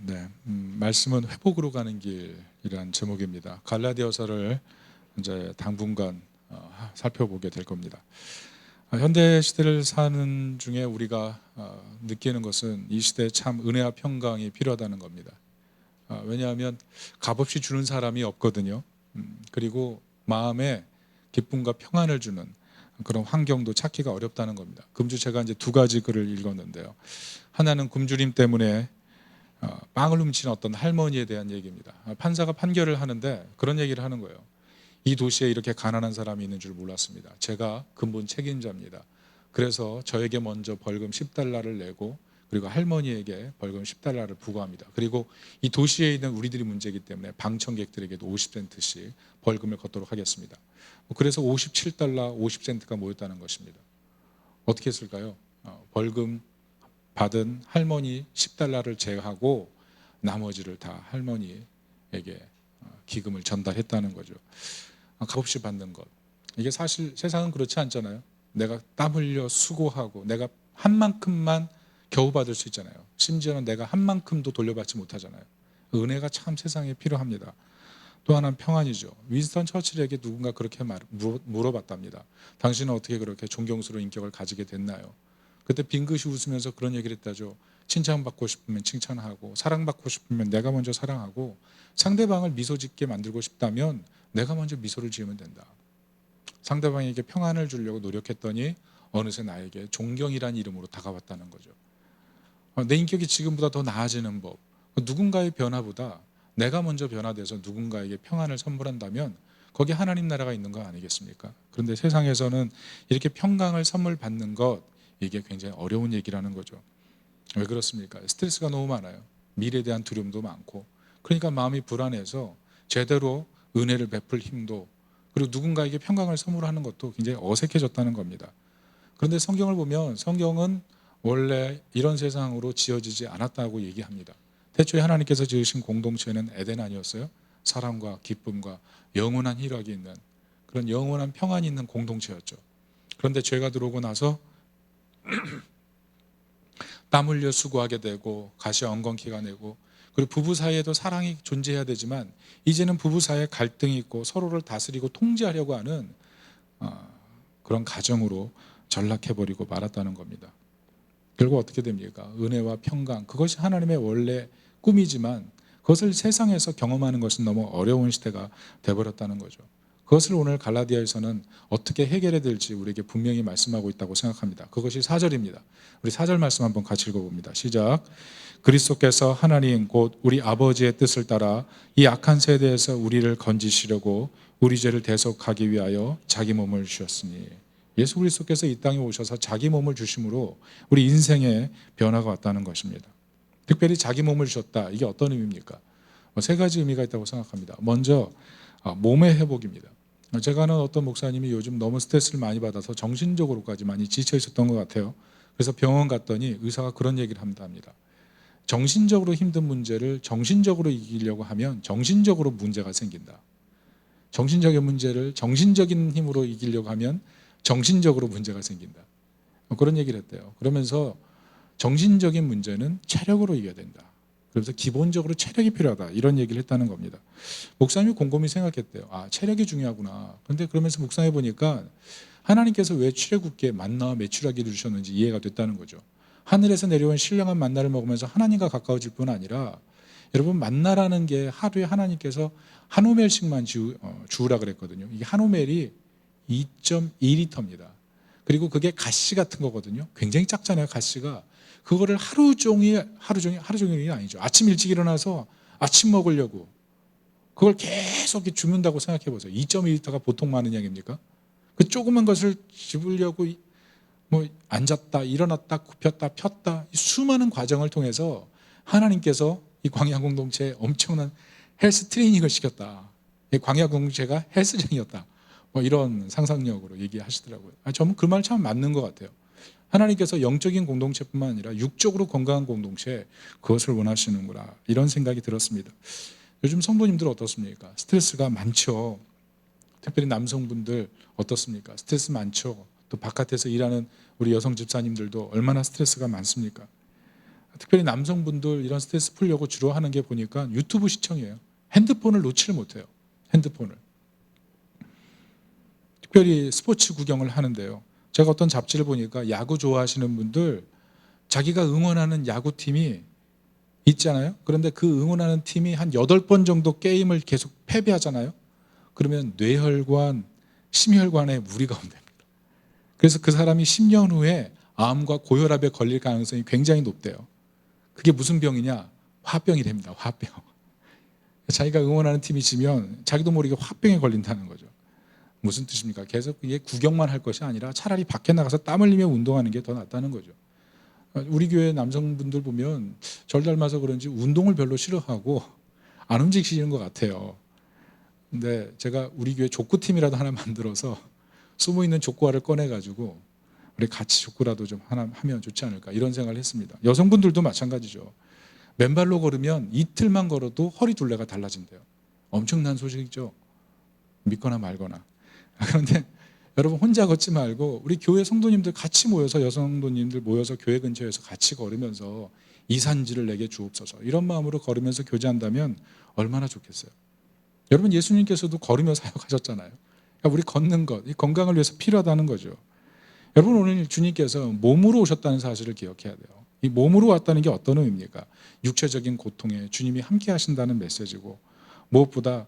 네, 말씀은 회복으로 가는 길이란 제목입니다. 갈라디아서를 이제 당분간 살펴보게 될 겁니다. 현대 시대를 사는 중에 우리가 느끼는 것은 이 시대에 참 은혜와 평강이 필요하다는 겁니다. 왜냐하면 값없이 주는 사람이 없거든요. 그리고 마음에 기쁨과 평안을 주는 그런 환경도 찾기가 어렵다는 겁니다. 금주 제가 이제 두 가지 글을 읽었는데요. 하나는 굶주림 때문에 빵을 훔치는 어떤 할머니에 대한 얘기입니다. 판사가 판결을 하는데 그런 얘기를 하는 거예요. 이 도시에 이렇게 가난한 사람이 있는 줄 몰랐습니다. 제가 근본 책임자입니다. 그래서 저에게 먼저 벌금 10달러를 내고 그리고 할머니에게 벌금 10달러를 부과합니다. 그리고 이 도시에 있는 우리들이 문제이기 때문에 방청객들에게도 50센트씩 벌금을 걷도록 하겠습니다. 그래서 57달러 50센트가 모였다는 것입니다. 어떻게 했을까요? 벌금 받은 할머니 10달러를 제외하고 나머지를 다 할머니에게 기금을 전달했다는 거죠. 값없이 받는 것. 이게 사실 세상은 그렇지 않잖아요. 내가 땀 흘려 수고하고 내가 한 만큼만 겨우 받을 수 있잖아요. 심지어는 내가 한 만큼도 돌려받지 못하잖아요. 은혜가 참 세상에 필요합니다. 또 하나는 평안이죠. 윈스턴 처칠에게 누군가 그렇게 물어봤답니다. 당신은 어떻게 그렇게 존경스러운 인격을 가지게 됐나요? 그때 빙긋이 웃으면서 그런 얘기를 했다죠. 칭찬받고 싶으면 칭찬하고 사랑받고 싶으면 내가 먼저 사랑하고 상대방을 미소 짓게 만들고 싶다면 내가 먼저 미소를 지으면 된다. 상대방에게 평안을 주려고 노력했더니 어느새 나에게 존경이란 이름으로 다가왔다는 거죠. 내 인격이 지금보다 더 나아지는 법. 누군가의 변화보다 내가 먼저 변화돼서 누군가에게 평안을 선물한다면 거기에 하나님 나라가 있는 거 아니겠습니까? 그런데 세상에서는 이렇게 평강을 선물 받는 것 이게 굉장히 어려운 얘기라는 거죠. 왜 그렇습니까? 스트레스가 너무 많아요. 미래에 대한 두려움도 많고 그러니까 마음이 불안해서 제대로 은혜를 베풀 힘도 그리고 누군가에게 평강을 선물하는 것도 굉장히 어색해졌다는 겁니다. 그런데 성경을 보면 성경은 원래 이런 세상으로 지어지지 않았다고 얘기합니다. 태초에 하나님께서 지으신 공동체는 에덴 아니었어요? 사랑과 기쁨과 영원한 희락이 있는 그런 영원한 평안이 있는 공동체였죠. 그런데 죄가 들어오고 나서 땀 흘려 수고하게 되고 가시와 엉겅퀴가 되고 그리고 부부 사이에도 사랑이 존재해야 되지만 이제는 부부 사이에 갈등이 있고 서로를 다스리고 통제하려고 하는 그런 가정으로 전락해버리고 말았다는 겁니다. 결국 어떻게 됩니까? 은혜와 평강 그것이 하나님의 원래 꿈이지만 그것을 세상에서 경험하는 것은 너무 어려운 시대가 되어버렸다는 거죠. 그것을 오늘 갈라디아에서는 어떻게 해결해야 될지 우리에게 분명히 말씀하고 있다고 생각합니다. 그것이 4절입니다. 우리 4절 말씀 한번 같이 읽어봅니다. 시작. 그리스도께서 하나님 곧 우리 아버지의 뜻을 따라 이 악한 세대에서 우리를 건지시려고 우리 죄를 대속하기 위하여 자기 몸을 주셨으니 예수 그리스도께서 이 땅에 오셔서 자기 몸을 주심으로 우리 인생에 변화가 왔다는 것입니다. 특별히 자기 몸을 주셨다. 이게 어떤 의미입니까? 세 가지 의미가 있다고 생각합니다. 먼저 몸의 회복입니다. 제가 아는 어떤 목사님이 요즘 너무 스트레스를 많이 받아서 정신적으로까지 많이 지쳐 있었던 것 같아요. 그래서 병원 갔더니 의사가 그런 얘기를 합니다. 정신적으로 힘든 문제를 정신적으로 이기려고 하면 정신적으로 문제가 생긴다. 정신적인 문제를 정신적인 힘으로 이기려고 하면 정신적으로 문제가 생긴다. 그런 얘기를 했대요. 그러면서 정신적인 문제는 체력으로 이겨야 된다. 그래서 기본적으로 체력이 필요하다. 이런 얘기를 했다는 겁니다. 목사님이 곰곰이 생각했대요. 체력이 중요하구나. 그런데 그러면서 묵상해 보니까 하나님께서 왜 출애굽기에 만나와 메추라기를 주셨는지 이해가 됐다는 거죠. 하늘에서 내려온 신령한 만나를 먹으면서 하나님과 가까워질 뿐 아니라 여러분 만나라는 게 하루에 하나님께서 한 오멜씩만 주우라 그랬거든요. 이게 한 오멜이 2.2리터입니다. 그리고 그게 가시 같은 거거든요. 굉장히 작잖아요, 가시가. 그거를 하루 종일이 아니죠. 아침 일찍 일어나서 아침 먹으려고 그걸 계속 주문다고 생각해 보세요. 2.2리터가 보통 많은 양입니까? 그 조그만 것을 집으려고 앉았다, 일어났다, 굽혔다, 폈다 수많은 과정을 통해서 하나님께서 이 광야 공동체에 엄청난 헬스 트레이닝을 시켰다. 이 광야 공동체가 헬스장이었다. 이런 상상력으로 얘기하시더라고요. 저는 그 말 참 맞는 것 같아요. 하나님께서 영적인 공동체뿐만 아니라 육적으로 건강한 공동체 그것을 원하시는구나 이런 생각이 들었습니다. 요즘 성도님들 어떻습니까? 스트레스가 많죠. 특별히 남성분들 어떻습니까? 스트레스 많죠. 또 바깥에서 일하는 우리 여성 집사님들도 얼마나 스트레스가 많습니까? 특별히 남성분들 이런 스트레스 풀려고 주로 하는 게 보니까 유튜브 시청이에요. 핸드폰을 놓지를 못해요. 핸드폰을. 특별히 스포츠 구경을 하는데요. 제가 어떤 잡지를 보니까 야구 좋아하시는 분들 자기가 응원하는 야구팀이 있잖아요. 그런데 그 응원하는 팀이 한 8번 정도 게임을 계속 패배하잖아요. 그러면 뇌혈관, 심혈관에 무리가 온답니다. 그래서 그 사람이 10년 후에 암과 고혈압에 걸릴 가능성이 굉장히 높대요. 그게 무슨 병이냐? 화병이랍니다. 화병. 자기가 응원하는 팀이 지면 자기도 모르게 화병에 걸린다는 거죠. 무슨 뜻입니까? 계속 이게 구경만 할 것이 아니라 차라리 밖에 나가서 땀 흘리며 운동하는 게 더 낫다는 거죠. 우리 교회 남성분들 보면 절 닮아서 그런지 운동을 별로 싫어하고 안 움직이시는 것 같아요. 근데 제가 우리 교회 족구팀이라도 하나 만들어서 숨어있는 족구화를 꺼내가지고 우리 같이 족구라도 좀 하나 하면 좋지 않을까 이런 생각을 했습니다. 여성분들도 마찬가지죠. 맨발로 걸으면 이틀만 걸어도 허리 둘레가 달라진대요. 엄청난 소식이죠. 믿거나 말거나. 그런데 여러분 혼자 걷지 말고 우리 교회 성도님들 같이 모여서 여성 성도님들 모여서 교회 근처에서 같이 걸으면서 이산지를 내게 주옵소서 이런 마음으로 걸으면서 교제한다면 얼마나 좋겠어요. 여러분 예수님께서도 걸으며 사역하셨잖아요. 그러니까 우리 걷는 것, 이 건강을 위해서 필요하다는 거죠. 여러분 오늘 주님께서 몸으로 오셨다는 사실을 기억해야 돼요. 이 몸으로 왔다는 게 어떤 의미입니까? 육체적인 고통에 주님이 함께 하신다는 메시지고 무엇보다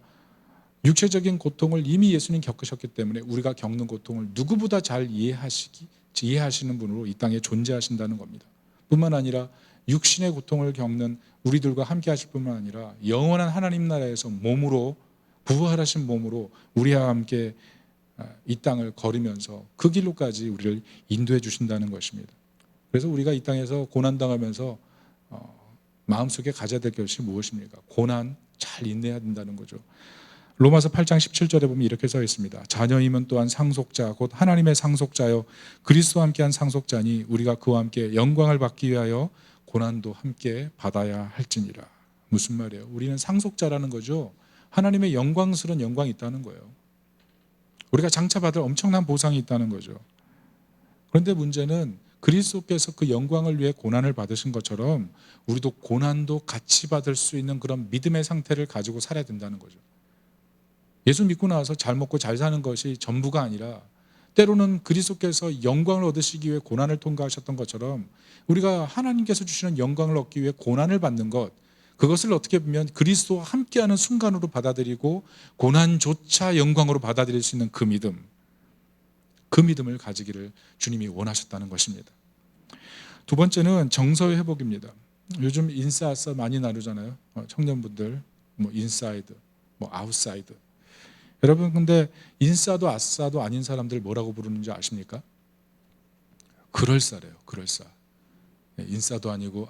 육체적인 고통을 이미 예수님 겪으셨기 때문에 우리가 겪는 고통을 누구보다 잘 이해하시는 분으로 이 땅에 존재하신다는 겁니다. 뿐만 아니라 육신의 고통을 겪는 우리들과 함께 하실 뿐만 아니라 영원한 하나님 나라에서 몸으로 부활하신 몸으로 우리와 함께 이 땅을 걸으면서 그 길로까지 우리를 인도해 주신다는 것입니다. 그래서 우리가 이 땅에서 고난당하면서 마음속에 가져야 될 것이 무엇입니까? 고난 잘 인내해야 된다는 거죠. 로마서 8장 17절에 보면 이렇게 써 있습니다. 자녀임은 또한 상속자 곧 하나님의 상속자요 그리스도와 함께한 상속자니 우리가 그와 함께 영광을 받기 위하여 고난도 함께 받아야 할지니라. 무슨 말이에요? 우리는 상속자라는 거죠. 하나님의 영광스러운 영광이 있다는 거예요. 우리가 장차 받을 엄청난 보상이 있다는 거죠. 그런데 문제는 그리스도께서 그 영광을 위해 고난을 받으신 것처럼 우리도 고난도 같이 받을 수 있는 그런 믿음의 상태를 가지고 살아야 된다는 거죠. 예수 믿고 나서 잘 먹고 잘 사는 것이 전부가 아니라 때로는 그리스도께서 영광을 얻으시기 위해 고난을 통과하셨던 것처럼 우리가 하나님께서 주시는 영광을 얻기 위해 고난을 받는 것, 그것을 어떻게 보면 그리스도와 함께하는 순간으로 받아들이고 고난조차 영광으로 받아들일 수 있는 그 믿음을 가지기를 주님이 원하셨다는 것입니다. 두 번째는 정서의 회복입니다. 요즘 인싸 아싸 많이 나누잖아요. 청년분들 뭐 인사이드, 뭐 아웃사이드. 여러분 근데 인싸도 아싸도 아닌 사람들 뭐라고 부르는지 아십니까? 그럴싸래요. 그럴싸. 인싸도 아니고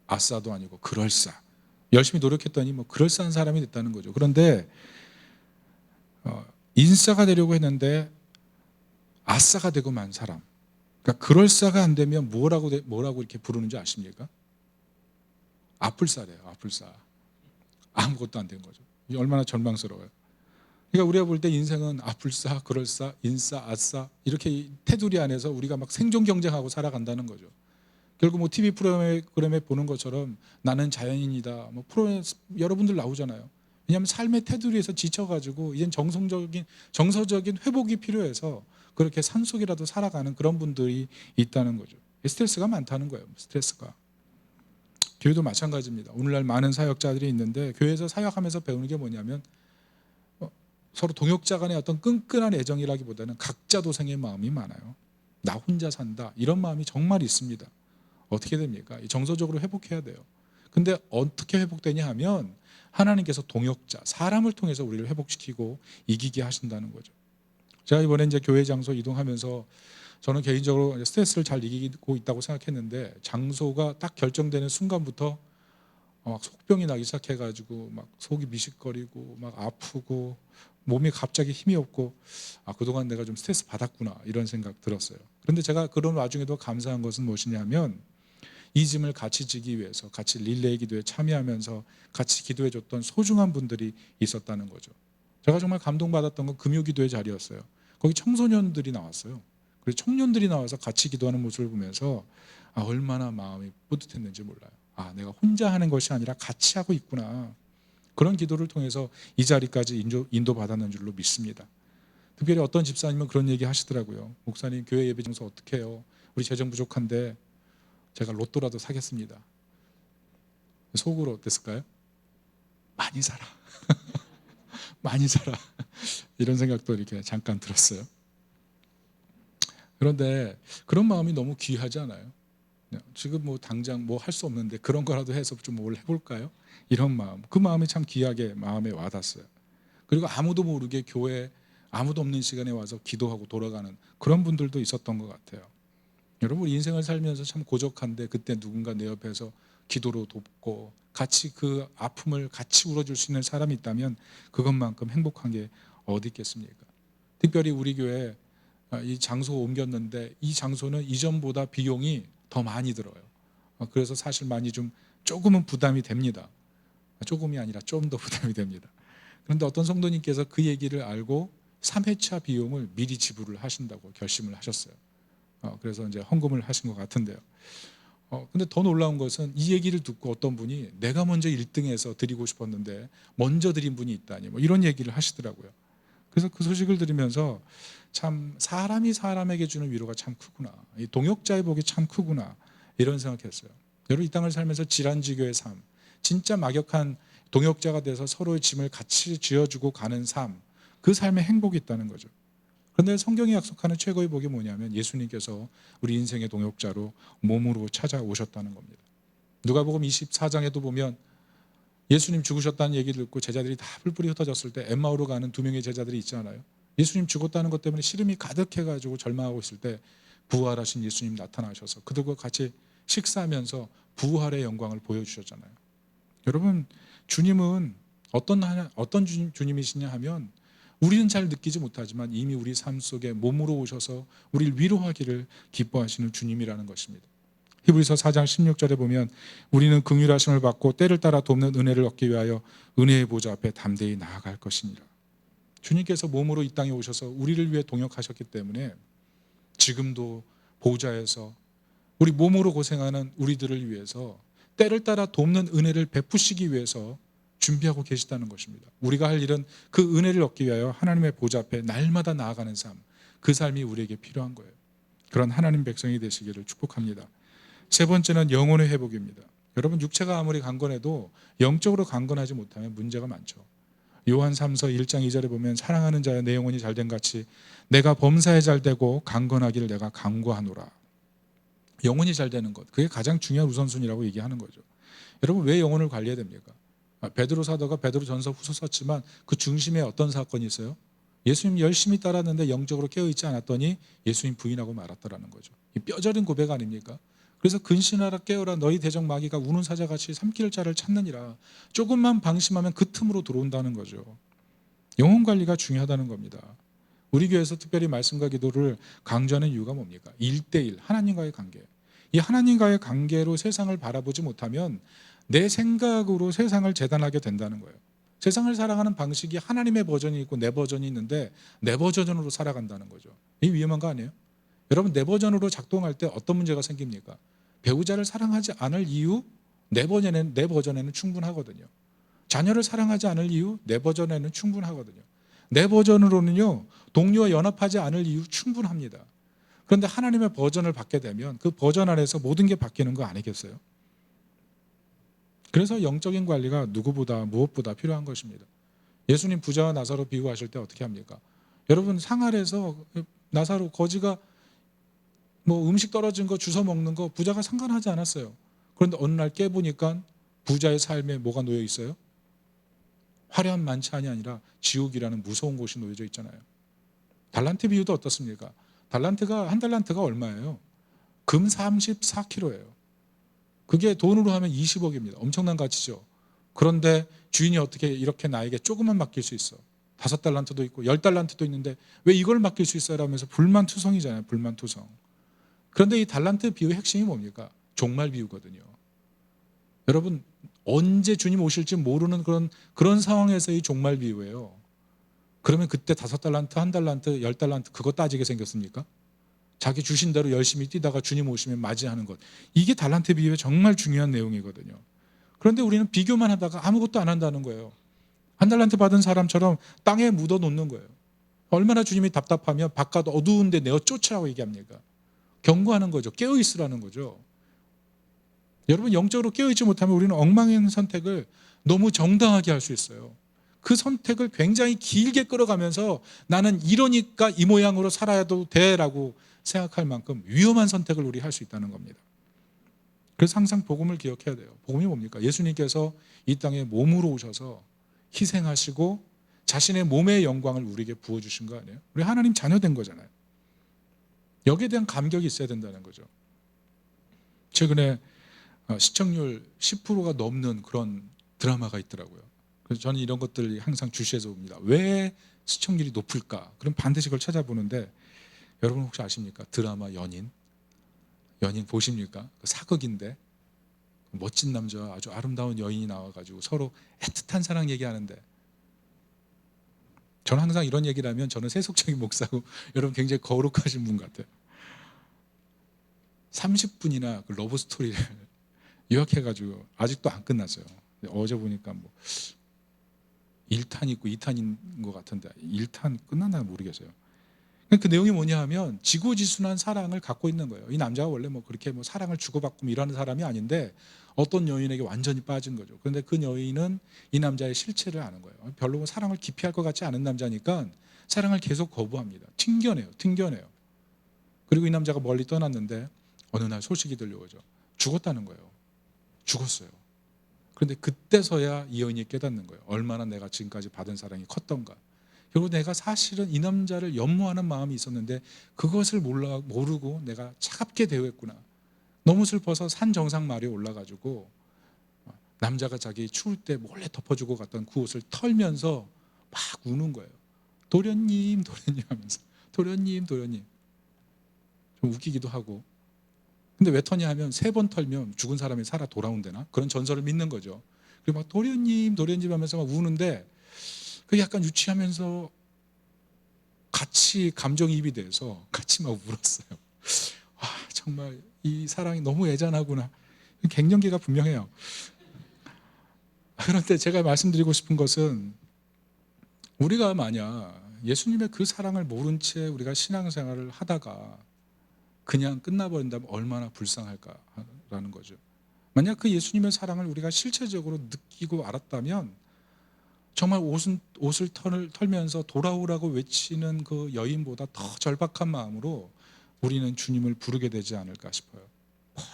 아싸도 아니고 그럴싸. 열심히 노력했더니 뭐 그럴싸한 사람이 됐다는 거죠. 그런데 인싸가 되려고 했는데 아싸가 되고 만 사람. 그러니까 그럴싸가 안 되면 뭐라고 이렇게 부르는지 아십니까? 아플싸래요. 아플싸. 아무것도 안 된 거죠. 이게 얼마나 절망스러워요. 그러니까 우리가 볼 때 인생은 아플싸, 그럴싸, 인싸, 아싸 이렇게 테두리 안에서 우리가 막 생존 경쟁하고 살아간다는 거죠. 결국 뭐 TV 프로그램에 보는 것처럼 나는 자연인이다. 뭐 프로에 여러분들 나오잖아요. 왜냐하면 삶의 테두리에서 지쳐가지고 이젠 정서적인 회복이 필요해서 그렇게 산속이라도 살아가는 그런 분들이 있다는 거죠. 스트레스가 많다는 거예요. 스트레스가. 교회도 마찬가지입니다. 오늘날 많은 사역자들이 있는데 교회에서 사역하면서 배우는 게 뭐냐면 서로 동역자 간의 어떤 끈끈한 애정이라기보다는 각자 도생의 마음이 많아요. 나 혼자 산다 이런 마음이 정말 있습니다. 어떻게 됩니까? 정서적으로 회복해야 돼요. 근데 어떻게 회복되냐 하면 하나님께서 동역자, 사람을 통해서 우리를 회복시키고 이기게 하신다는 거죠. 제가 이번에 이제 교회 장소 이동하면서 저는 개인적으로 스트레스를 잘 이기고 있다고 생각했는데 장소가 딱 결정되는 순간부터 막 속병이 나기 시작해가지고 막 속이 미식거리고 막 아프고 몸이 갑자기 힘이 없고 그동안 내가 좀 스트레스 받았구나 이런 생각 들었어요. 그런데 제가 그런 와중에도 감사한 것은 무엇이냐면 이 짐을 같이 지기 위해서 같이 릴레이 기도에 참여하면서 같이 기도해 줬던 소중한 분들이 있었다는 거죠. 제가 정말 감동받았던 건 금요 기도의 자리였어요. 거기 청소년들이 나왔어요. 그리고 청년들이 나와서 같이 기도하는 모습을 보면서 얼마나 마음이 뿌듯했는지 몰라요. 내가 혼자 하는 것이 아니라 같이 하고 있구나. 그런 기도를 통해서 이 자리까지 인도받았는 줄로 믿습니다. 특별히 어떤 집사님은 그런 얘기 하시더라고요. 목사님, 교회 예배 장소 어떻게 해요? 우리 재정 부족한데 제가 로또라도 사겠습니다. 속으로 어땠을까요? 많이 사라. 많이 사라. 이런 생각도 이렇게 잠깐 들었어요. 그런데 그런 마음이 너무 귀하지 않아요? 지금 뭐 당장 뭐 할 수 없는데 그런 거라도 해서 좀 뭘 해볼까요? 이런 마음, 그 마음이 참 귀하게 마음에 와닿았어요. 그리고 아무도 모르게 교회 아무도 없는 시간에 와서 기도하고 돌아가는 그런 분들도 있었던 것 같아요. 여러분, 인생을 살면서 참 고적한데 그때 누군가 내 옆에서 기도로 돕고 같이 그 아픔을 같이 울어줄 수 있는 사람이 있다면 그것만큼 행복한 게 어디 있겠습니까? 특별히 우리 교회 이 장소 옮겼는데 이 장소는 이전보다 비용이 더 많이 들어요. 그래서 사실 많이 좀 조금은 부담이 됩니다. 조금이 아니라 좀 더 부담이 됩니다. 그런데 어떤 성도님께서 그 얘기를 알고 3회차 비용을 미리 지불을 하신다고 결심을 하셨어요. 그래서 이제 헌금을 하신 것 같은데요. 근데 더 놀라운 것은 이 얘기를 듣고 어떤 분이 내가 먼저 1등해서 드리고 싶었는데 먼저 드린 분이 있다니 뭐 이런 얘기를 하시더라고요. 그래서 그 소식을 들으면서 참 사람이 사람에게 주는 위로가 참 크구나. 이 동역자의 복이 참 크구나. 이런 생각했어요. 여러분, 이 땅을 살면서 질환지교의 삶, 진짜 막역한 동역자가 돼서 서로의 짐을 같이 쥐어주고 가는 삶, 그 삶에 행복이 있다는 거죠. 그런데 성경이 약속하는 최고의 복이 뭐냐면 예수님께서 우리 인생의 동역자로 몸으로 찾아오셨다는 겁니다. 누가복음 24장에도 보면 예수님 죽으셨다는 얘기를 듣고 제자들이 다 뿔뿔이 흩어졌을 때 엠마오로 가는 2명의 제자들이 있잖아요. 예수님 죽었다는 것 때문에 시름이 가득해가지고 절망하고 있을 때 부활하신 예수님 나타나셔서 그들과 같이 식사하면서 부활의 영광을 보여주셨잖아요. 여러분, 주님은 어떤 주님이시냐 하면 우리는 잘 느끼지 못하지만 이미 우리 삶 속에 몸으로 오셔서 우리를 위로하기를 기뻐하시는 주님이라는 것입니다. 히브리서 4장 16절에 보면 우리는 긍휼하심을 받고 때를 따라 돕는 은혜를 얻기 위하여 은혜의 보좌 앞에 담대히 나아갈 것이니라. 주님께서 몸으로 이 땅에 오셔서 우리를 위해 동역하셨기 때문에 지금도 보좌에서 우리 몸으로 고생하는 우리들을 위해서 때를 따라 돕는 은혜를 베푸시기 위해서 준비하고 계시다는 것입니다. 우리가 할 일은 그 은혜를 얻기 위하여 하나님의 보좌 앞에 날마다 나아가는 삶, 그 삶이 우리에게 필요한 거예요. 그런 하나님 백성이 되시기를 축복합니다. 세 번째는 영혼의 회복입니다. 여러분, 육체가 아무리 강건해도 영적으로 강건하지 못하면 문제가 많죠. 요한 3서 1장 2절에 보면 사랑하는 자여 내 영혼이 잘된 같이 내가 범사에 잘되고 강건하기를 내가 간구하노라. 영혼이 잘되는 것, 그게 가장 중요한 우선순위라고 얘기하는 거죠. 여러분, 왜 영혼을 관리해야 됩니까? 베드로 사도가 베드로전서 후서 썼지만 그 중심에 어떤 사건이 있어요? 예수님 열심히 따랐는데 영적으로 깨어있지 않았더니 예수님 부인하고 말았다라는 거죠. 이 뼈저린 고백 아닙니까? 그래서 근신하라 깨어라 너희 대적 마귀가 우는 사자같이 삼킬 자를 찾느니라. 조금만 방심하면 그 틈으로 들어온다는 거죠. 영혼 관리가 중요하다는 겁니다. 우리 교회에서 특별히 말씀과 기도를 강조하는 이유가 뭡니까? 1대1 하나님과의 관계. 이 하나님과의 관계로 세상을 바라보지 못하면 내 생각으로 세상을 재단하게 된다는 거예요. 세상을 살아가는 방식이 하나님의 버전이 있고 내 버전이 있는데 내 버전으로 살아간다는 거죠. 이 위험한 거 아니에요? 여러분, 내 버전으로 작동할 때 어떤 문제가 생깁니까? 배우자를 사랑하지 않을 이유 내 버전에는 충분하거든요. 자녀를 사랑하지 않을 이유 내 버전에는 충분하거든요. 내 버전으로는요 동료와 연합하지 않을 이유 충분합니다. 그런데 하나님의 버전을 받게 되면 그 버전 안에서 모든 게 바뀌는 거 아니겠어요? 그래서 영적인 관리가 누구보다 무엇보다 필요한 것입니다. 예수님 부자와 나사로 비유하실 때 어떻게 합니까? 여러분, 상 아래서 나사로 거지가 뭐 음식 떨어진 거 주워 먹는 거 부자가 상관하지 않았어요. 그런데 어느 날 깨보니까 부자의 삶에 뭐가 놓여 있어요? 화려한 만찬이 아니라 지옥이라는 무서운 곳이 놓여져 있잖아요. 달란트 비유도 어떻습니까? 한 달란트가 얼마예요? 금 34kg예요. 그게 돈으로 하면 20억입니다. 엄청난 가치죠. 그런데 주인이 어떻게 이렇게 나에게 조금만 맡길 수 있어? 5달란트도 있고 10달란트도 있는데 왜 이걸 맡길 수 있어요? 라면서 불만투성이잖아요. 불만투성. 그런데 이 달란트 비유의 핵심이 뭡니까? 종말 비유거든요. 여러분, 언제 주님 오실지 모르는 그런 상황에서의 종말 비유예요. 그러면 그때 5달란트, 1달란트, 10달란트 그거 따지게 생겼습니까? 자기 주신 대로 열심히 뛰다가 주님 오시면 맞이하는 것. 이게 달란트 비유의 정말 중요한 내용이거든요. 그런데 우리는 비교만 하다가 아무것도 안 한다는 거예요. 한 달란트 받은 사람처럼 땅에 묻어 놓는 거예요. 얼마나 주님이 답답하면 바깥 어두운 데 내어 쫓으라고 얘기합니까? 경고하는 거죠. 깨어 있으라는 거죠. 여러분, 영적으로 깨어 있지 못하면 우리는 엉망인 선택을 너무 정당하게 할 수 있어요. 그 선택을 굉장히 길게 끌어가면서 나는 이러니까 이 모양으로 살아야도 돼라고 생각할 만큼 위험한 선택을 우리 할 수 있다는 겁니다. 그래서 항상 복음을 기억해야 돼요. 복음이 뭡니까? 예수님께서 이 땅에 몸으로 오셔서 희생하시고 자신의 몸의 영광을 우리에게 부어주신 거 아니에요? 우리 하나님 자녀 된 거잖아요. 여기에 대한 감격이 있어야 된다는 거죠. 최근에 시청률 10%가 넘는 그런 드라마가 있더라고요. 그래서 저는 이런 것들을 항상 주시해서 봅니다. 왜 시청률이 높을까? 그럼 반드시 그걸 찾아보는데, 여러분 혹시 아십니까? 드라마 연인 보십니까? 사극인데 멋진 남자와 아주 아름다운 여인이 나와가지고 서로 애틋한 사랑 얘기하는데, 저는 항상 이런 얘기를 하면 저는 세속적인 목사고 여러분 굉장히 거룩하신 분 같아요. 30분이나 그 러브 스토리를 요약해가지고 아직도 안 끝났어요. 어제 보니까 뭐 1탄 있고 2탄인 것 같은데 1탄 끝났나 모르겠어요. 그 내용이 뭐냐 하면 지고지순한 사랑을 갖고 있는 거예요. 이 남자가 원래 뭐 그렇게 뭐 사랑을 주고받고 이러는 사람이 아닌데 어떤 여인에게 완전히 빠진 거죠. 그런데 그 여인은 이 남자의 실체를 아는 거예요. 별로 뭐 사랑을 깊이 할 것 같지 않은 남자니까 사랑을 계속 거부합니다. 튕겨내요. 그리고 이 남자가 멀리 떠났는데 어느 날 소식이 들려오죠. 죽었다는 거예요. 죽었어요. 그런데 그때서야 이 여인이 깨닫는 거예요. 얼마나 내가 지금까지 받은 사랑이 컸던가. 그리고 내가 사실은 이 남자를 연모하는 마음이 있었는데 그것을 모르고 내가 차갑게 대우했구나. 너무 슬퍼서 산 정상마루에 올라가지고 남자가 자기 추울 때 몰래 덮어주고 갔던 그 옷을 털면서 막 우는 거예요. 도련님 하면서 도련님. 좀 웃기기도 하고. 근데 왜 터냐 하면 3번 털면 죽은 사람이 살아 돌아온다나? 그런 전설을 믿는 거죠. 그리고 막 도련님 하면서 막 우는데 그게 약간 유치하면서 같이 감정이입이 돼서 같이 막 울었어요. 와, 정말 이 사랑이 너무 애잔하구나. 갱년기가 분명해요. 그런데 제가 말씀드리고 싶은 것은, 우리가 만약 예수님의 그 사랑을 모른 채 우리가 신앙생활을 하다가 그냥 끝나버린다면 얼마나 불쌍할까라는 거죠. 만약 그 예수님의 사랑을 우리가 실체적으로 느끼고 알았다면 정말 옷을 털면서 돌아오라고 외치는 그 여인보다 더 절박한 마음으로 우리는 주님을 부르게 되지 않을까 싶어요.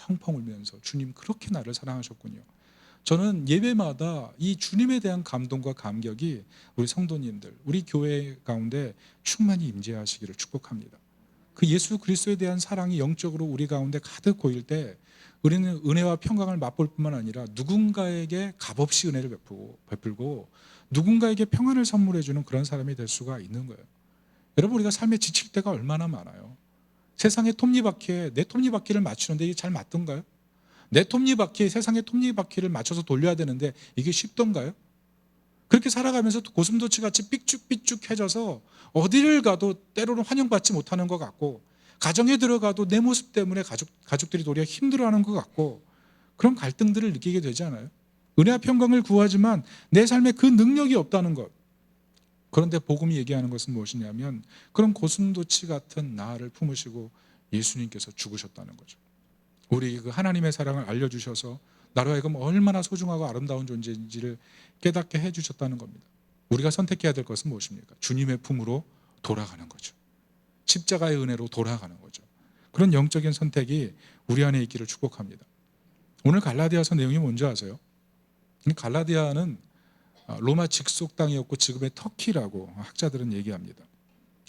펑펑 울면서 주님 그렇게 나를 사랑하셨군요. 저는 예배마다 이 주님에 대한 감동과 감격이 우리 성도님들, 우리 교회 가운데 충만히 임재하시기를 축복합니다. 그 예수 그리스도에 대한 사랑이 영적으로 우리 가운데 가득 고일 때 우리는 은혜와 평강을 맛볼 뿐만 아니라 누군가에게 값없이 은혜를 베풀고 누군가에게 평안을 선물해 주는 그런 사람이 될 수가 있는 거예요. 여러분, 우리가 삶에 지칠 때가 얼마나 많아요. 세상의 톱니바퀴에 내 톱니바퀴를 맞추는데 이게 잘 맞던가요? 내 톱니바퀴에 세상의 톱니바퀴를 맞춰서 돌려야 되는데 이게 쉽던가요? 그렇게 살아가면서 고슴도치같이 삐쭉삐쭉해져서 어디를 가도 때로는 환영받지 못하는 것 같고, 가정에 들어가도 내 모습 때문에 가족들이 도리어 힘들어하는 것 같고, 그런 갈등들을 느끼게 되지 않아요? 은혜와 평강을 구하지만 내 삶에 그 능력이 없다는 것. 그런데 복음이 얘기하는 것은 무엇이냐면 그런 고슴도치 같은 나를 품으시고 예수님께서 죽으셨다는 거죠. 우리 그 하나님의 사랑을 알려주셔서 나로 하여금 얼마나 소중하고 아름다운 존재인지를 깨닫게 해주셨다는 겁니다. 우리가 선택해야 될 것은 무엇입니까? 주님의 품으로 돌아가는 거죠. 십자가의 은혜로 돌아가는 거죠. 그런 영적인 선택이 우리 안에 있기를 축복합니다. 오늘 갈라디아서 내용이 뭔지 아세요? 갈라디아는 로마 직속 땅이었고 지금의 터키라고 학자들은 얘기합니다.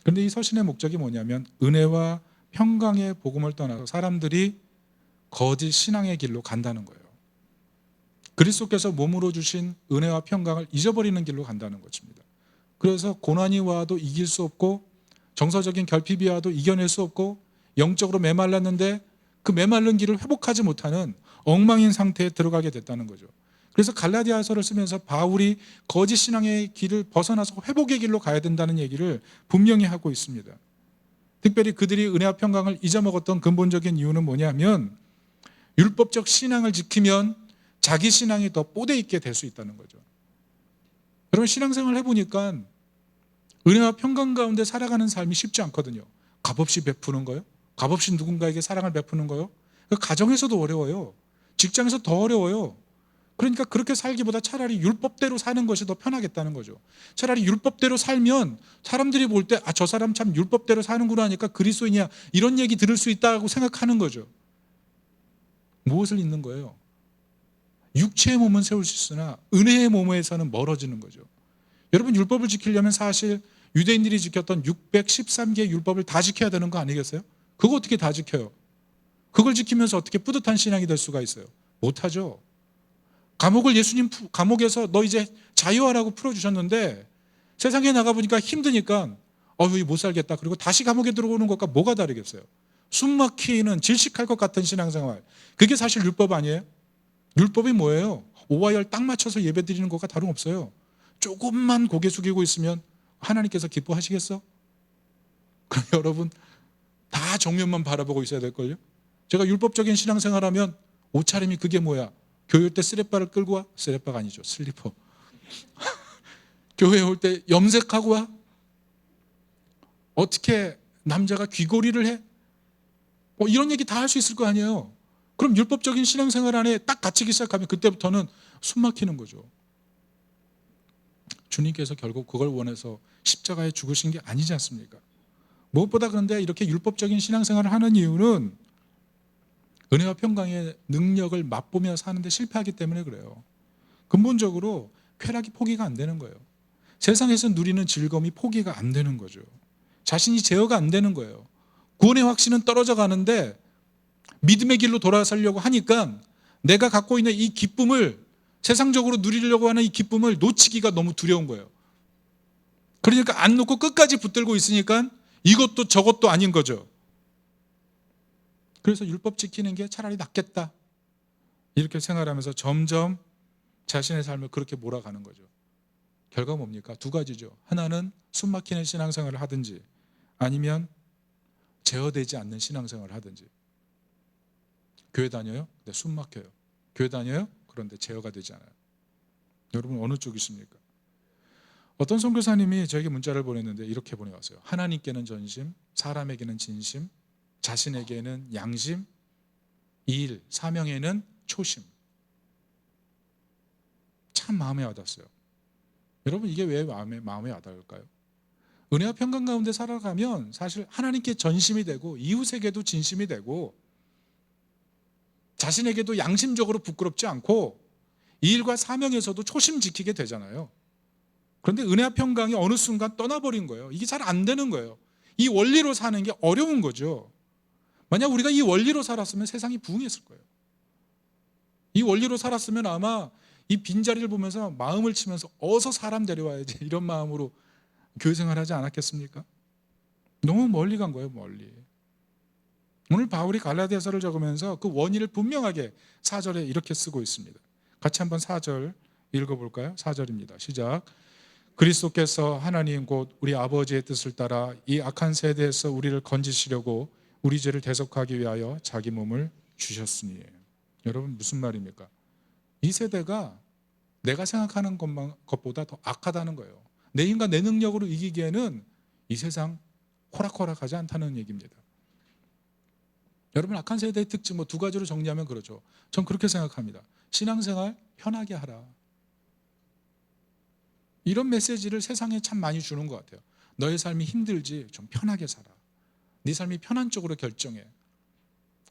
그런데 이 서신의 목적이 뭐냐면 은혜와 평강의 복음을 떠나서 사람들이 거짓 신앙의 길로 간다는 거예요. 그리스도께서 몸으로 주신 은혜와 평강을 잊어버리는 길로 간다는 것입니다. 그래서 고난이 와도 이길 수 없고 정서적인 결핍이 와도 이겨낼 수 없고 영적으로 메말랐는데 그 메말른 길을 회복하지 못하는 엉망인 상태에 들어가게 됐다는 거죠. 그래서 갈라디아서를 쓰면서 바울이 거짓 신앙의 길을 벗어나서 회복의 길로 가야 된다는 얘기를 분명히 하고 있습니다. 특별히 그들이 은혜와 평강을 잊어먹었던 근본적인 이유는 뭐냐면 율법적 신앙을 지키면 자기 신앙이 더 뽀대 있게 될 수 있다는 거죠. 여러분 신앙생활 해보니까 은혜와 평강 가운데 살아가는 삶이 쉽지 않거든요. 값없이 베푸는 거요. 값없이 누군가에게 사랑을 베푸는 거요. 가정에서도 어려워요. 직장에서 더 어려워요. 그러니까 그렇게 살기보다 차라리 율법대로 사는 것이 더 편하겠다는 거죠. 차라리 율법대로 살면 사람들이 볼 때 저 사람 참 율법대로 사는구나 하니까 그리스도인이야 이런 얘기 들을 수 있다고 생각하는 거죠. 무엇을 잊는 거예요? 육체의 몸은 세울 수 있으나 은혜의 몸에서는 멀어지는 거죠. 여러분 율법을 지키려면 사실 유대인들이 지켰던 613개의 율법을 다 지켜야 되는 거 아니겠어요? 그거 어떻게 다 지켜요? 그걸 지키면서 어떻게 뿌듯한 신앙이 될 수가 있어요? 못하죠. 감옥을 예수님 감옥에서 너 이제 자유하라고 풀어주셨는데 세상에 나가보니까 힘드니까 못 살겠다. 그리고 다시 감옥에 들어오는 것과 뭐가 다르겠어요? 숨 막히는 질식할 것 같은 신앙생활. 그게 사실 율법 아니에요? 율법이 뭐예요? 오와 열 딱 맞춰서 예배 드리는 것과 다름없어요. 조금만 고개 숙이고 있으면 하나님께서 기뻐하시겠어? 그럼 여러분 다 정면만 바라보고 있어야 될걸요? 제가 율법적인 신앙생활하면 옷차림이 그게 뭐야? 교회 때 쓰레빠를 끌고 와? 쓰레빠가 아니죠. 슬리퍼. 교회 올 때 염색하고 와? 어떻게 남자가 귀걸이를 해? 이런 얘기 다 할 수 있을 거 아니에요. 그럼 율법적인 신앙생활 안에 딱 갇히기 시작하면 그때부터는 숨 막히는 거죠. 주님께서 결국 그걸 원해서 십자가에 죽으신 게 아니지 않습니까? 무엇보다 그런데 이렇게 율법적인 신앙생활을 하는 이유는 은혜와 평강의 능력을 맛보며 사는데 실패하기 때문에 그래요. 근본적으로 쾌락이 포기가 안 되는 거예요. 세상에서 누리는 즐거움이 포기가 안 되는 거죠. 자신이 제어가 안 되는 거예요. 구원의 확신은 떨어져 가는데 믿음의 길로 돌아서려고 하니까 내가 갖고 있는 이 기쁨을 세상적으로 누리려고 하는 이 기쁨을 놓치기가 너무 두려운 거예요. 그러니까 안 놓고 끝까지 붙들고 있으니까 이것도 저것도 아닌 거죠. 그래서 율법 지키는 게 차라리 낫겠다 이렇게 생각하면서 점점 자신의 삶을 그렇게 몰아가는 거죠. 결과 뭡니까? 두 가지죠. 하나는 숨 막히는 신앙생활을 하든지 아니면 제어되지 않는 신앙생활을 하든지. 교회 다녀요? 네, 숨 막혀요. 교회 다녀요? 그런데 제어가 되지 않아요. 여러분 어느 쪽이십니까? 어떤 선교사님이 저에게 문자를 보냈는데 이렇게 보내왔어요. 하나님께는 전심, 사람에게는 진심, 자신에게는 양심, 일, 사명에는 초심. 참 마음에 와닿았어요. 여러분 이게 왜 마음에 와닿을까요? 은혜와 평강 가운데 살아가면 사실 하나님께 전심이 되고 이웃에게도 진심이 되고 자신에게도 양심적으로 부끄럽지 않고 이 일과 사명에서도 초심 지키게 되잖아요. 그런데 은혜와 평강이 어느 순간 떠나버린 거예요. 이게 잘 안 되는 거예요. 이 원리로 사는 게 어려운 거죠. 만약 우리가 이 원리로 살았으면 세상이 부흥했을 거예요. 이 원리로 살았으면 아마 이 빈자리를 보면서 마음을 치면서 어서 사람 데려와야지 이런 마음으로 교회 생활하지 않았겠습니까? 너무 멀리 간 거예요. 멀리. 오늘 바울이 갈라디아서를 적으면서 그 원인을 분명하게 4절에 이렇게 쓰고 있습니다. 같이 한번 4절 읽어볼까요? 4절입니다. 시작. 그리스도께서 하나님 곧 우리 아버지의 뜻을 따라 이 악한 세대에서 우리를 건지시려고 우리 죄를 대속하기 위하여 자기 몸을 주셨으니. 여러분 무슨 말입니까? 이 세대가 내가 생각하는 것보다 더 악하다는 거예요. 내 힘과 내 능력으로 이기기에는 이 세상 호락호락하지 않다는 얘기입니다. 여러분 악한 세대의 특징 두 가지로 정리하면 그렇죠. 전 그렇게 생각합니다. 신앙생활 편하게 하라. 이런 메시지를 세상에 참 많이 주는 것 같아요. 너의 삶이 힘들지 좀 편하게 살아. 네 삶이 편한 쪽으로 결정해.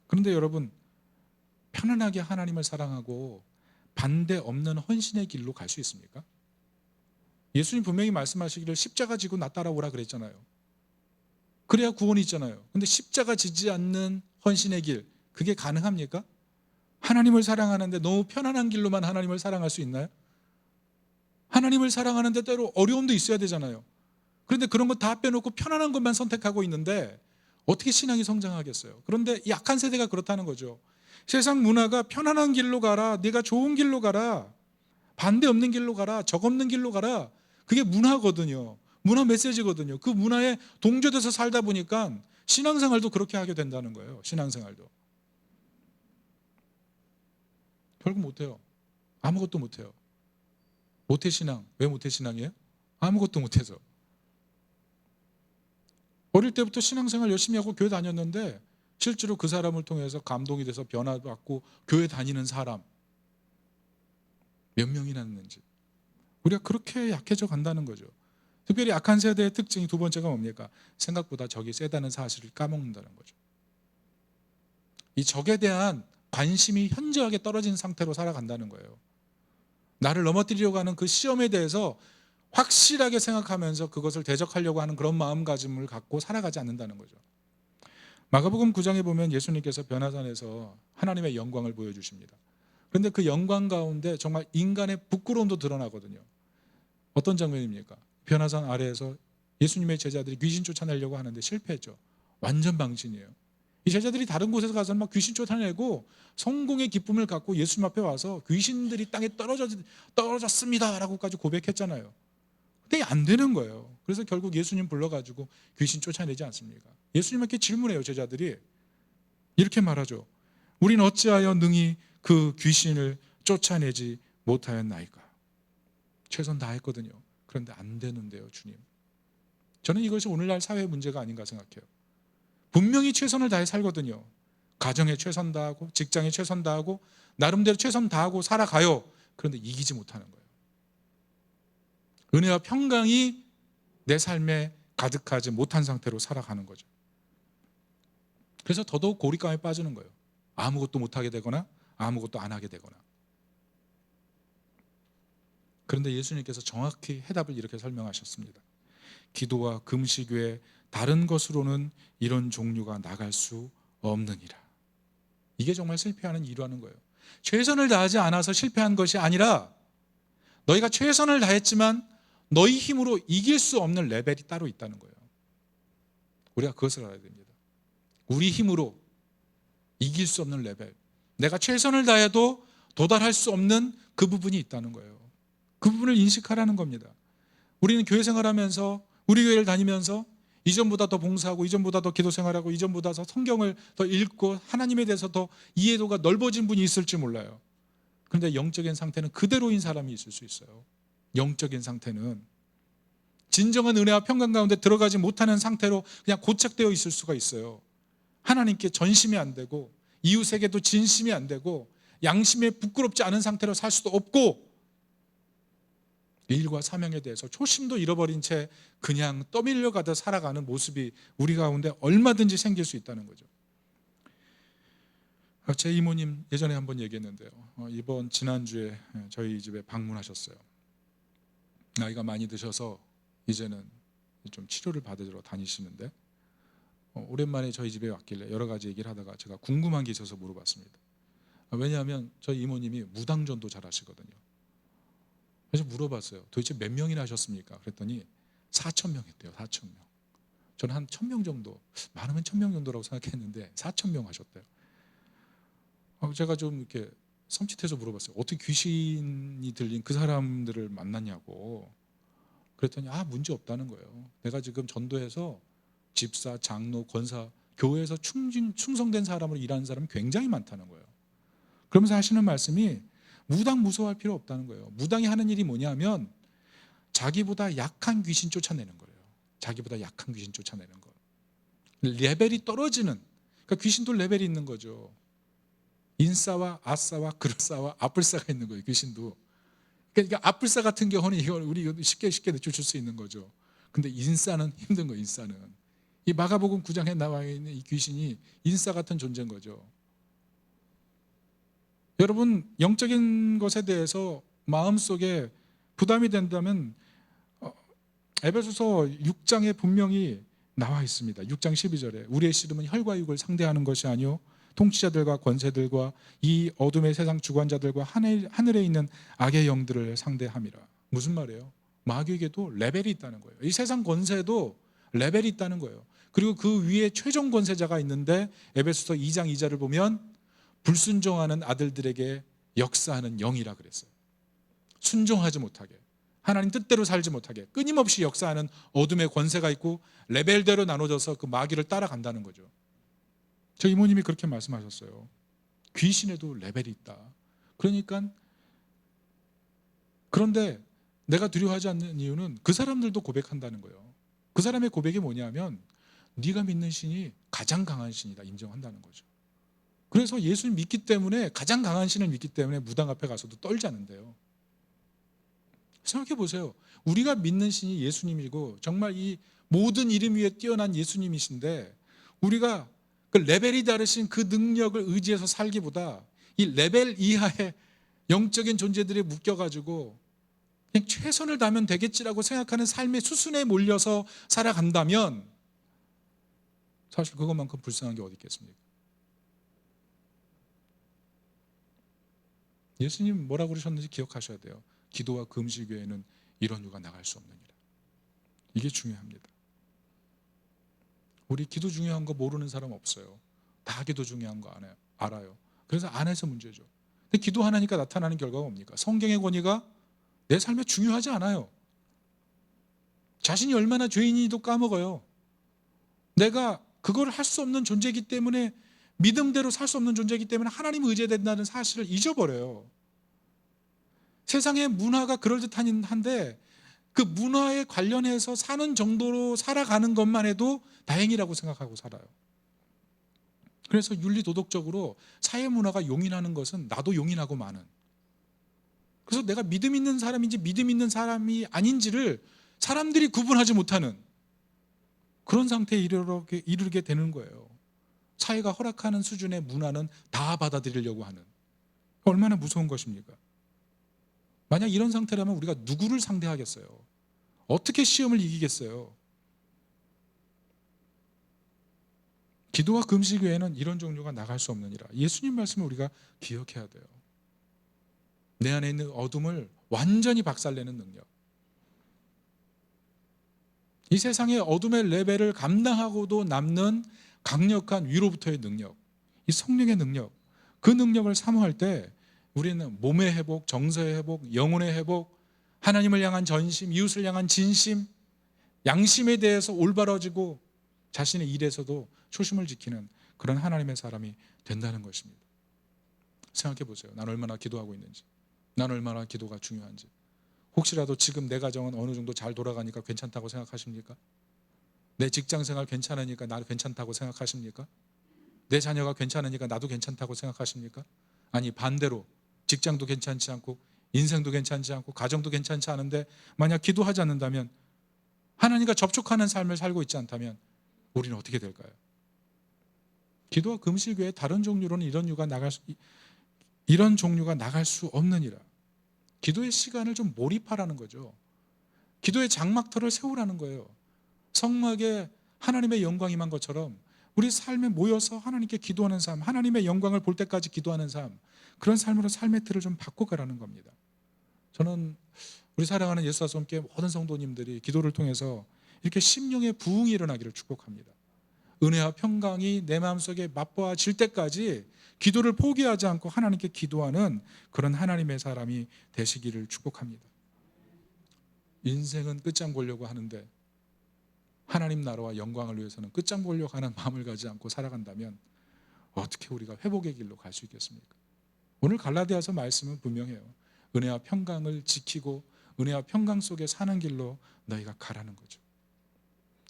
그런데 여러분 편안하게 하나님을 사랑하고 반대 없는 헌신의 길로 갈 수 있습니까? 예수님 분명히 말씀하시기를 십자가 지고 나 따라오라 그랬잖아요. 그래야 구원이 있잖아요. 근데 십자가 지지 않는 헌신의 길, 그게 가능합니까? 하나님을 사랑하는데 너무 편안한 길로만 하나님을 사랑할 수 있나요? 하나님을 사랑하는데 때로 어려움도 있어야 되잖아요. 그런데 그런 거 다 빼놓고 편안한 것만 선택하고 있는데 어떻게 신앙이 성장하겠어요? 그런데 이 악한 세대가 그렇다는 거죠. 세상 문화가 편안한 길로 가라, 네가 좋은 길로 가라, 반대 없는 길로 가라, 적 없는 길로 가라. 그게 문화거든요. 문화 메시지거든요. 그 문화에 동조돼서 살다 보니까 신앙생활도 그렇게 하게 된다는 거예요. 신앙생활도. 결국 못해요. 아무것도 못해요. 모태신앙. 왜 모태신앙이에요? 아무것도 못해서. 어릴 때부터 신앙생활 열심히 하고 교회 다녔는데 실제로 그 사람을 통해서 감동이 돼서 변화받고 교회 다니는 사람 몇 명이나 있는지. 우리가 그렇게 약해져 간다는 거죠. 특별히 약한 세대의 특징이 두 번째가 뭡니까? 생각보다 적이 세다는 사실을 까먹는다는 거죠. 이 적에 대한 관심이 현저하게 떨어진 상태로 살아간다는 거예요. 나를 넘어뜨리려고 하는 그 시험에 대해서 확실하게 생각하면서 그것을 대적하려고 하는 그런 마음가짐을 갖고 살아가지 않는다는 거죠. 마가복음 9장에 보면 예수님께서 변화산에서 하나님의 영광을 보여주십니다. 그런데 그 영광 가운데 정말 인간의 부끄러움도 드러나거든요. 어떤 장면입니까? 변화산 아래에서 예수님의 제자들이 귀신 쫓아내려고 하는데 실패했죠. 완전 망신이에요. 이 제자들이 다른 곳에서 가서 막 귀신 쫓아내고 성공의 기쁨을 갖고 예수님 앞에 와서 귀신들이 땅에 떨어졌습니다 라고까지 고백했잖아요. 근데 안 되는 거예요. 그래서 결국 예수님 불러가지고 귀신 쫓아내지 않습니까? 예수님께 질문해요. 제자들이 이렇게 말하죠. 우린 어찌하여 능히 그 귀신을 쫓아내지 못하였나이까? 최선 다했거든요. 그런데 안 되는데요, 주님. 저는 이것이 오늘날 사회의 문제가 아닌가 생각해요. 분명히 최선을 다해 살거든요. 가정에 최선 다하고 직장에 최선 다하고 나름대로 최선 다하고 살아가요. 그런데 이기지 못하는 거예요. 은혜와 평강이 내 삶에 가득하지 못한 상태로 살아가는 거죠. 그래서 더더욱 고립감에 빠지는 거예요. 아무것도 못하게 되거나 아무것도 안 하게 되거나. 그런데 예수님께서 정확히 해답을 이렇게 설명하셨습니다. 기도와 금식 외에 다른 것으로는 이런 종류가 나갈 수 없느니라. 이게 정말 실패하는 이유라는 거예요. 최선을 다하지 않아서 실패한 것이 아니라 너희가 최선을 다했지만 너희 힘으로 이길 수 없는 레벨이 따로 있다는 거예요. 우리가 그것을 알아야 됩니다. 우리 힘으로 이길 수 없는 레벨, 내가 최선을 다해도 도달할 수 없는 그 부분이 있다는 거예요. 그 부분을 인식하라는 겁니다. 우리는 교회 생활하면서 우리 교회를 다니면서 이전보다 더 봉사하고 이전보다 더 기도 생활하고 이전보다 더 성경을 더 읽고 하나님에 대해서 더 이해도가 넓어진 분이 있을지 몰라요. 그런데 영적인 상태는 그대로인 사람이 있을 수 있어요. 영적인 상태는 진정한 은혜와 평강 가운데 들어가지 못하는 상태로 그냥 고착되어 있을 수가 있어요. 하나님께 전심이 안 되고 이웃에게도 진심이 안 되고 양심에 부끄럽지 않은 상태로 살 수도 없고 일과 사명에 대해서 초심도 잃어버린 채 그냥 떠밀려 가다 살아가는 모습이 우리 가운데 얼마든지 생길 수 있다는 거죠. 제 이모님 예전에 한번 얘기했는데요. 이번 지난주에 저희 집에 방문하셨어요. 나이가 많이 드셔서 이제는 좀 치료를 받으러 다니시는데 오랜만에 저희 집에 왔길래 여러 가지 얘기를 하다가 제가 궁금한 게 있어서 물어봤습니다. 왜냐하면 저희 이모님이 무당전도 잘 하시거든요. 그래서 물어봤어요. 도대체 몇 명이나 하셨습니까? 그랬더니 4,000명 했대요. 4,000명. 저는 한 1,000명 정도, 많으면 1,000명 정도라고 생각했는데 4,000명 하셨대요. 제가 좀 이렇게 섬찟해서 물어봤어요. 어떻게 귀신이 들린 그 사람들을 만났냐고. 그랬더니 문제 없다는 거예요. 내가 지금 전도해서 집사, 장로, 권사, 교회에서 충성된 사람으로 일하는 사람이 굉장히 많다는 거예요. 그러면서 하시는 말씀이 무당 무서워할 필요 없다는 거예요. 무당이 하는 일이 뭐냐면 자기보다 약한 귀신 쫓아내는 거예요. 자기보다 약한 귀신 쫓아내는 거. 레벨이 떨어지는, 그러니까 귀신도 레벨이 있는 거죠. 인싸와 아싸와 그릇싸와 아뿔싸가 있는 거예요. 귀신도. 그러니까 아뿔싸 같은 경우는 이걸 우리 쉽게 내쫓을 수 있는 거죠. 근데 인싸는 힘든 거예요. 인싸는. 이 마가복음 9장에 나와 있는 이 귀신이 인싸 같은 존재인 거죠. 여러분, 영적인 것에 대해서 마음속에 부담이 된다면 에베소서 6장에 분명히 나와 있습니다. 6장 12절에 우리의 씨름은 혈과 육을 상대하는 것이 아니요 통치자들과 권세들과 이 어둠의 세상 주관자들과 하늘에 있는 악의 영들을 상대함이라. 무슨 말이에요? 마귀에게도 레벨이 있다는 거예요. 이 세상 권세도 레벨이 있다는 거예요. 그리고 그 위에 최종 권세자가 있는데 에베소서 2장 2절을 보면 불순종하는 아들들에게 역사하는 영이라 그랬어요. 순종하지 못하게 하나님 뜻대로 살지 못하게 끊임없이 역사하는 어둠의 권세가 있고 레벨대로 나눠져서 그 마귀를 따라간다는 거죠. 저 이모님이 그렇게 말씀하셨어요. 귀신에도 레벨이 있다. 그러니까 그런데 내가 두려워하지 않는 이유는 그 사람들도 고백한다는 거예요. 그 사람의 고백이 뭐냐면 네가 믿는 신이 가장 강한 신이다 인정한다는 거죠. 그래서 예수님 믿기 때문에 가장 강한 신을 믿기 때문에 무당 앞에 가서도 떨지 않는데요. 생각해 보세요. 우리가 믿는 신이 예수님이고 정말 이 모든 이름 위에 뛰어난 예수님이신데 우리가 그 레벨이 다르신 그 능력을 의지해서 살기보다 이 레벨 이하의 영적인 존재들에 묶여가지고 그냥 최선을 다하면 되겠지라고 생각하는 삶의 수순에 몰려서 살아간다면 사실 그것만큼 불쌍한 게 어디 있겠습니까? 예수님 뭐라고 그러셨는지 기억하셔야 돼요. 기도와 금식 외에는 이런 유가 나갈 수 없느니라. 이게 중요합니다. 우리 기도 중요한 거 모르는 사람 없어요. 다 기도 중요한 거 알아요. 그래서 안 해서 문제죠. 근데 기도 하나니까 나타나는 결과가 뭡니까? 성경의 권위가 내 삶에 중요하지 않아요. 자신이 얼마나 죄인이도 까먹어요. 내가 그걸 할 수 없는 존재이기 때문에 믿음대로 살 수 없는 존재이기 때문에 하나님을 의지해야 된다는 사실을 잊어버려요. 세상의 문화가 그럴듯한 한데 그 문화에 관련해서 사는 정도로 살아가는 것만 해도 다행이라고 생각하고 살아요. 그래서 윤리도덕적으로 사회 문화가 용인하는 것은 나도 용인하고 마는. 그래서 내가 믿음 있는 사람인지 믿음 있는 사람이 아닌지를 사람들이 구분하지 못하는 그런 상태에 이르게 되는 거예요. 사회가 허락하는 수준의 문화는 다 받아들이려고 하는. 얼마나 무서운 것입니까? 만약 이런 상태라면 우리가 누구를 상대하겠어요? 어떻게 시험을 이기겠어요? 기도와 금식 외에는 이런 종류가 나갈 수 없느니라. 예수님 말씀을 우리가 기억해야 돼요. 내 안에 있는 어둠을 완전히 박살내는 능력. 이 세상의 어둠의 레벨을 감당하고도 남는 강력한 위로부터의 능력, 이 성령의 능력, 그 능력을 사모할 때 우리는 몸의 회복, 정서의 회복, 영혼의 회복, 하나님을 향한 전심, 이웃을 향한 진심, 양심에 대해서 올바러지고 자신의 일에서도 초심을 지키는 그런 하나님의 사람이 된다는 것입니다. 생각해 보세요. 난 얼마나 기도하고 있는지, 난 얼마나 기도가 중요한지. 혹시라도 지금 내 가정은 어느 정도 잘 돌아가니까 괜찮다고 생각하십니까? 내 직장 생활 괜찮으니까 나도 괜찮다고 생각하십니까? 내 자녀가 괜찮으니까 나도 괜찮다고 생각하십니까? 아니 반대로 직장도 괜찮지 않고 인생도 괜찮지 않고 가정도 괜찮지 않은데 만약 기도하지 않는다면 하나님과 접촉하는 삶을 살고 있지 않다면 우리는 어떻게 될까요? 기도와 금식 외에 다른 종류로는 이런 종류가 나갈 수 없느니라. 기도의 시간을 좀 몰입하라는 거죠. 기도의 장막터를 세우라는 거예요. 성막에 하나님의 영광이 임한 것처럼 우리 삶에 모여서 하나님께 기도하는 삶, 하나님의 영광을 볼 때까지 기도하는 삶, 그런 삶으로 삶의 틀을 좀 바꿔가라는 겁니다. 저는 우리 사랑하는 예수와 함께 모든 성도님들이 기도를 통해서 이렇게 심령의 부흥이 일어나기를 축복합니다. 은혜와 평강이 내 마음속에 맛보아질 때까지 기도를 포기하지 않고 하나님께 기도하는 그런 하나님의 사람이 되시기를 축복합니다. 인생은 끝장 보려고 하는데 하나님 나라와 영광을 위해서는 끝장 보려고 하는 마음을 가지지 않고 살아간다면 어떻게 우리가 회복의 길로 갈 수 있겠습니까? 오늘 갈라디아서 말씀은 분명해요. 은혜와 평강을 지키고 은혜와 평강 속에 사는 길로 너희가 가라는 거죠.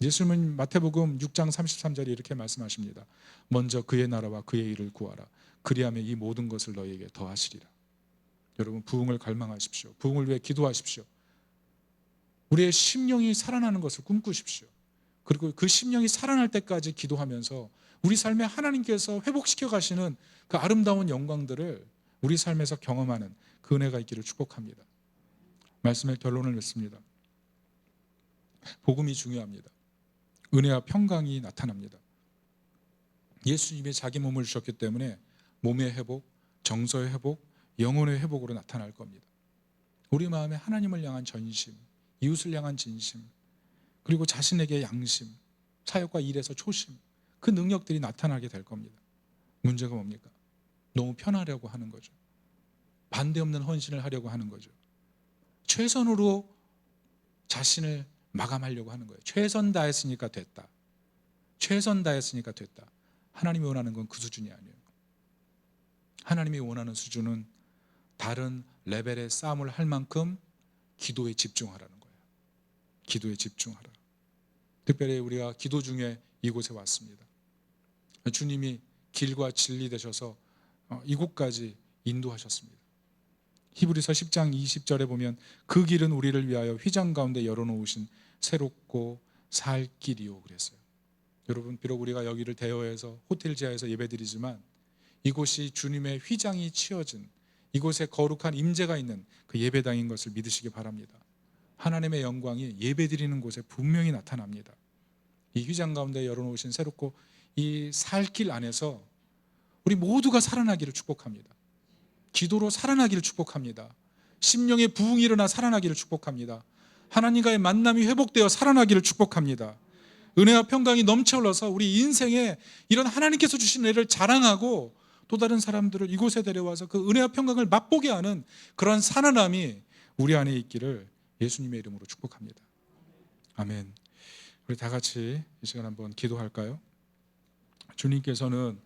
예수님은 마태복음 6장 33절에 이렇게 말씀하십니다. 먼저 그의 나라와 그의 일을 구하라. 그리하면 이 모든 것을 너희에게 더하시리라. 여러분 부흥을 갈망하십시오. 부흥을 위해 기도하십시오. 우리의 심령이 살아나는 것을 꿈꾸십시오. 그리고 그 심령이 살아날 때까지 기도하면서 우리 삶에 하나님께서 회복시켜 가시는 그 아름다운 영광들을 우리 삶에서 경험하는 그 은혜가 있기를 축복합니다. 말씀의 결론을 맺습니다. 복음이 중요합니다. 은혜와 평강이 나타납니다. 예수님이 자기 몸을 주셨기 때문에 몸의 회복, 정서의 회복, 영혼의 회복으로 나타날 겁니다. 우리 마음에 하나님을 향한 전심, 이웃을 향한 진심, 그리고 자신에게 양심, 사역과 일에서 초심, 그 능력들이 나타나게 될 겁니다. 문제가 뭡니까? 너무 편하려고 하는 거죠. 반대 없는 헌신을 하려고 하는 거죠. 최선으로 자신을 마감하려고 하는 거예요. 최선 다했으니까 됐다. 최선 다했으니까 됐다. 하나님이 원하는 건 그 수준이 아니에요. 하나님이 원하는 수준은 다른 레벨의 싸움을 할 만큼 기도에 집중하라는 거예요. 기도에 집중하라. 특별히 우리가 기도 중에 이곳에 왔습니다. 주님이 길과 진리 되셔서 이곳까지 인도하셨습니다. 히브리서 10장 20절에 보면 그 길은 우리를 위하여 휘장 가운데 열어놓으신 새롭고 살 길이요 그랬어요. 여러분, 비록 우리가 여기를 대여해서 호텔 지하에서 예배드리지만 이곳이 주님의 휘장이 치어진, 이곳에 거룩한 임재가 있는 그 예배당인 것을 믿으시기 바랍니다. 하나님의 영광이 예배드리는 곳에 분명히 나타납니다. 이 휘장 가운데 열어놓으신 새롭고 이 살 길 안에서 우리 모두가 살아나기를 축복합니다. 기도로 살아나기를 축복합니다. 심령의 부흥이 일어나 살아나기를 축복합니다. 하나님과의 만남이 회복되어 살아나기를 축복합니다. 은혜와 평강이 넘쳐흘러서 우리 인생에 이런 하나님께서 주신 은혜를 자랑하고 또 다른 사람들을 이곳에 데려와서 그 은혜와 평강을 맛보게 하는 그런 살아남이 우리 안에 있기를 예수님의 이름으로 축복합니다. 아멘. 우리 다 같이 이 시간 한번 기도할까요? 주님께서는